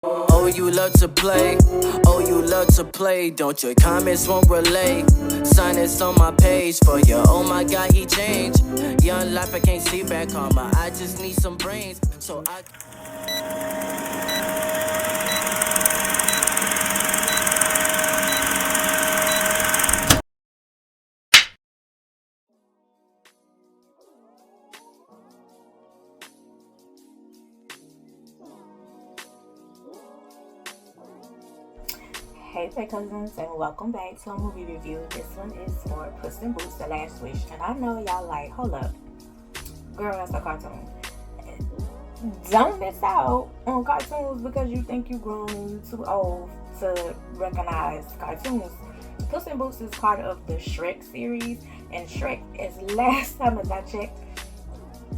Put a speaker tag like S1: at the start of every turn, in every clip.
S1: Oh, you love to play. Oh, you love to play. Don't your comments won't relay. Sign this on my page for you. Oh my God, he changed. Young life, I can't see back on my. I just need some brains, so I.
S2: Hey there cousins, and welcome back to a movie review. This one is for Puss in Boots: The Last Wish. And I know y'all like, hold up, girl, that's a cartoon. Don't miss out on cartoons because you think you grown and you too old to recognize cartoons. Puss in Boots is part of the Shrek series, and Shrek, as last time as I checked,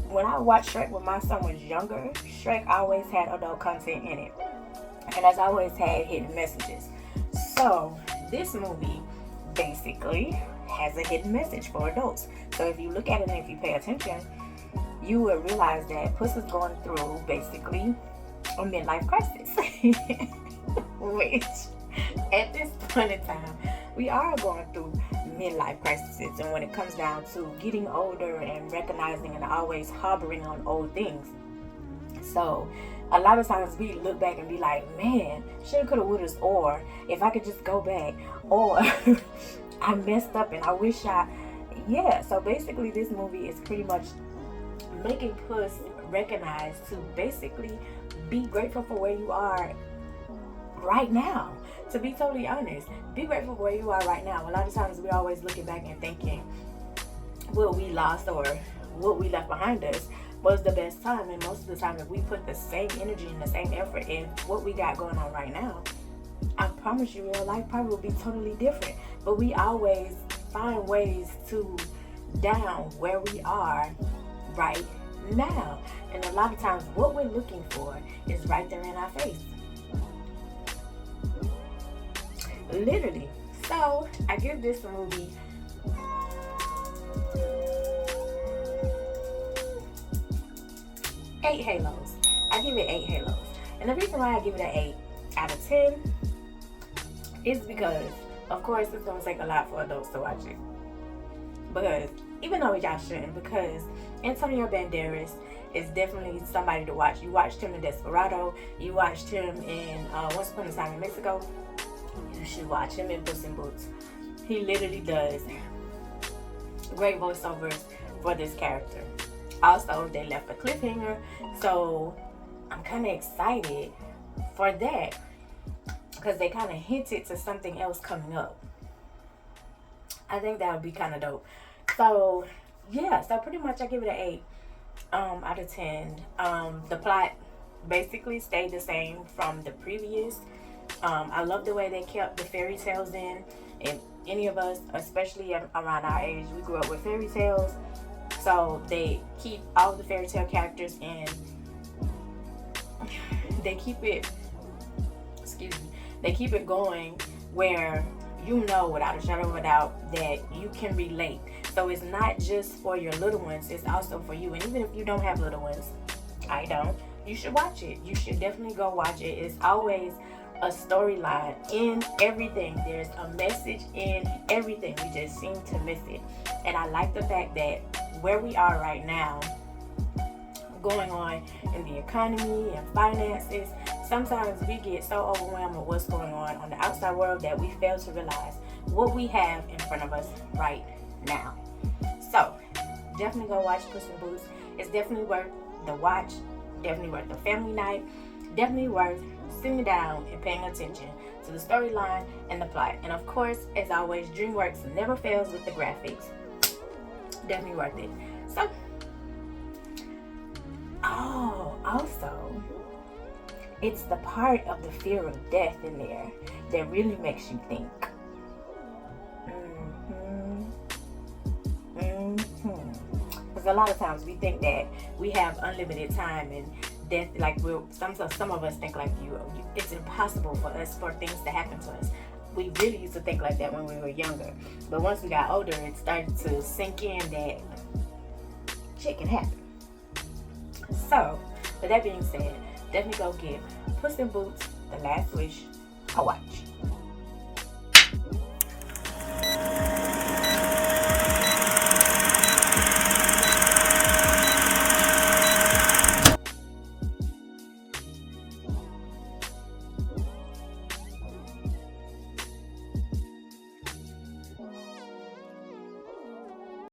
S2: when I watched Shrek when my son was younger, Shrek always had adult content in it, and as always had hidden messages. So this movie basically has a hidden message for adults. So if you look at it and if you pay attention, you will realize that Puss is going through basically a midlife crisis. Which at this point in time, we are going through midlife crises. And when it comes down to getting older and recognizing and always harboring on old things. So a lot of times we look back and be like, man, shoulda, coulda, woulda, or if I could just go back, or I messed up and I wish so basically this movie is pretty much making Puss recognize to basically be grateful for where you are right now. To be totally honest, be grateful for where you are right now. A lot of times we're always looking back and thinking what we lost or what we left behind us was the best time, and most of the time if we put the same energy and the same effort in what we got going on right now, I promise you real life probably will be totally different. But we always find ways to down where we are right now, and a lot of times what we're looking for is right there in our face, literally. So I give this movie 8 halos. I give it 8 halos. And the reason why I give it an 8 out of 10 is because, of course, it's going to take a lot for adults to watch it. Because, even though y'all shouldn't, because Antonio Banderas is definitely somebody to watch. You watched him in Desperado. You watched him in Once Upon a Time in Mexico. You should watch him in Puss in Boots. He literally does great voiceovers for this character. Also, they left a cliffhanger, so I'm kind of excited for that because they kind of hinted to something else coming up. I think that would be kind of dope. So yeah, so pretty much I give it an 8 out of 10. The plot basically stayed the same from the previous. I love the way they kept the fairy tales in. And any of us, especially around our age, we grew up with fairy tales. So they keep all the fairy tale characters in. They keep it going where you know without a shadow of a doubt that you can relate. So it's not just for your little ones, it's also for you. And even if you don't have little ones, I don't, you should watch it. You should definitely go watch it. It's always a storyline in everything. There's a message in everything. We just seem to miss it. And I like the fact that where we are right now, going on in the economy and finances, sometimes we get so overwhelmed with what's going on the outside world that we fail to realize what we have in front of us right now. So definitely go watch Puss in Boots. It's definitely worth the watch, definitely worth the family night, definitely worth sitting down and paying attention to the storyline and the plot. And of course, as always, DreamWorks never fails with the graphics. Definitely worth it. So, also, it's the part of the fear of death in there that really makes you think. Because a lot of times we think that we have unlimited time and death, like some of us think like it's impossible for things to happen to us. We really used to think like that when we were younger. But once we got older, it started to sink in that shit can happen. So, with that being said, definitely go get Puss in Boots The Last Wish I watched.